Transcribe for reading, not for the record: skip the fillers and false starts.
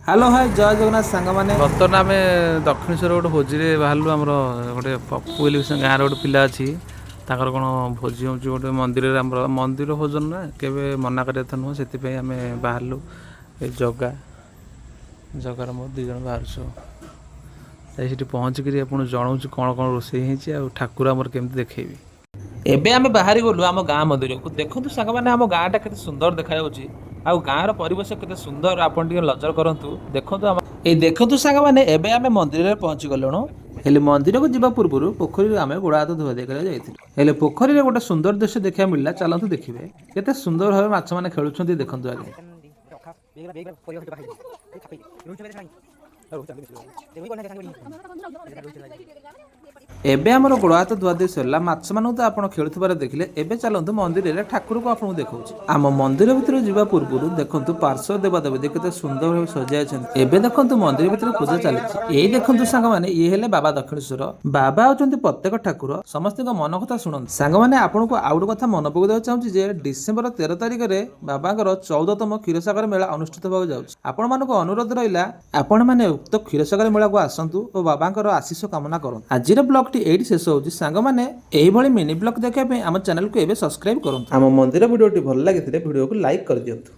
Hello hi जय जगन्नाथ सांग मैंने ବର୍ତ୍ତମାନ ଆମେ ଦକ୍ଷିଣେଶ୍ୱର ଗୋଟେ ଭୋଜିରେ ବାହାରିଲୁ। ଆମର ଗୋଟେ ପପୁ ବୋଲି ଗାଁରେ ଗୋଟେ ପିଲା ଅଛି, ତାଙ୍କର କ'ଣ ଭୋଜି ହେଉଛି ଗୋଟେ ମନ୍ଦିରରେ। ଆମର ମନ୍ଦିର ଭୋଜନ ନା କେବେ ମନା କରିବା କଥା ନୁହଁ, ସେଥିପାଇଁ ଆମେ ବାହାରିଲୁ। ଏ ଜଗାର ମୋର ଦୁଇ ଜଣ ବାହାରୁଛୁ। ଯାଇ ସେଠି ପହଞ୍ଚିକିରି ଆପଣ ଜଣାଉଛି କ'ଣ କ'ଣ ରୋଷେଇ ହେଇଛି ଆଉ ଠାକୁର ଆମର କେମିତି ଦେଖେଇବି। ଏବେ ଆମେ ବାହାରି ଗଲୁ ଆମ ଗାଁ ମନ୍ଦିରକୁ। ଦେଖନ୍ତୁ ସାଙ୍ଗମାନେ ଆମ ଗାଁଟା କେତେ ସୁନ୍ଦର ଦେଖାଯାଉଛି, ଆଉ ଗାଁର ପରିବେଶ କେତେ ସୁନ୍ଦର ଆପଣ ଟିକେ ନଜର କରନ୍ତୁ। ଦେଖନ୍ତୁ ଏଇ ଦେଖନ୍ତୁ ସାଙ୍ଗମାନେ, ଏବେ ଆମେ ମନ୍ଦିରରେ ପହଞ୍ଚି ଗଲୁଣୁ। ହେଲେ ମନ୍ଦିରକୁ ଯିବା ପୂର୍ବରୁ ପୋଖରୀରୁ ଆମେ ଗୋଡ଼ ହାତ ଧୁଆଧୁଇ କରିବାକୁ ଯାଇଥିଲୁ। ହେଲେ ପୋଖରୀରେ ଗୋଟେ ସୁନ୍ଦର ଦୃଶ୍ୟ ଦେଖିବାକୁ ମିଳିଲା। ଚାଲନ୍ତୁ ଦେଖିବେ କେତେ ସୁନ୍ଦର ଭାବେ ମାଛମାନେ ଖେଳୁଛନ୍ତି। ଦେଖନ୍ତୁ ଆଜ୍ଞା। ଏବେ ଆମର ଗୋଡ଼ ହାତ ଧୁଆଧୁଇ ସରିଲା। ମାଛମାନଙ୍କୁ ତ ଆପଣ ଖେଳୁଥିବାର ଦେଖିଲେ। ଏବେ ଚାଲନ୍ତୁ ମନ୍ଦିରରେ ଠାକୁରକୁ ଆପଣଙ୍କୁ ଦେଖାଉଛି। ଆମ ମନ୍ଦିର ଭିତରକୁ ଯିବା ପୂର୍ବରୁ ଦେଖନ୍ତୁ ପାର୍ଶ୍ୱ ଦେବାଦେବୀ କେତେ ସୁନ୍ଦର ଭାବେ ସଜାଇଛନ୍ତି। ଏବେ ଦେଖନ୍ତୁ ମନ୍ଦିର ଭିତରେ ପୂଜା ଚାଲିଛି। ଏଇ ଦେଖନ୍ତୁ ସାଙ୍ଗମାନେ, ଇଏ ହେଲେ ବାବା ଦକ୍ଷିଣେଶ୍ୱର। ବାବା ହଉଛନ୍ତି ପ୍ରତ୍ୟେକ ଠାକୁର, ସମସ୍ତଙ୍କ ମନ କଥା ଶୁଣନ୍ତି। ସାଙ୍ଗମାନେ ଆପଣଙ୍କୁ ଆଉ ଗୋଟେ କଥା ମନେ ପକାଇବାକୁ ଚାହୁଁଛି ଯେ ଡିସେମ୍ବର 13 ତାରିଖରେ ବାବାଙ୍କର 14ତମ କ୍ଷୀରସାଗର ମେଳା ଅନୁଷ୍ଠିତ ହେବାକୁ ଯାଉଛି। ଆପଣମାନଙ୍କୁ ଅନୁରୋଧ ରହିଲା, ଆପଣମାନେ ଉକ୍ତ କ୍ଷୀରସାଗର ମେଳାକୁ ଆସନ୍ତୁ ଓ ବାବାଙ୍କର ଆଶୀଷ କାମନା କରନ୍ତୁ। ଆଜିର ବ୍ଲଗଟି ଏଇଠି ଶେଷ ହେଉଛି। ସାଙ୍ଗମାନେ ଏଇଭଳି ମିନି ବ୍ଲଗ ଦେଖିବା ପାଇଁ ଆମ ଚ୍ୟାନେଲକୁ ଏବେ ସବସ୍କ୍ରାଇବ କରନ୍ତୁ। ଆମ ମନ୍ଦିର ଭିଡ଼ିଓଟି ଭଲ ଲାଗିଥିଲେ ଭିଡ଼ିଓକୁ ଲାଇକ୍ କରିଦିଅନ୍ତୁ।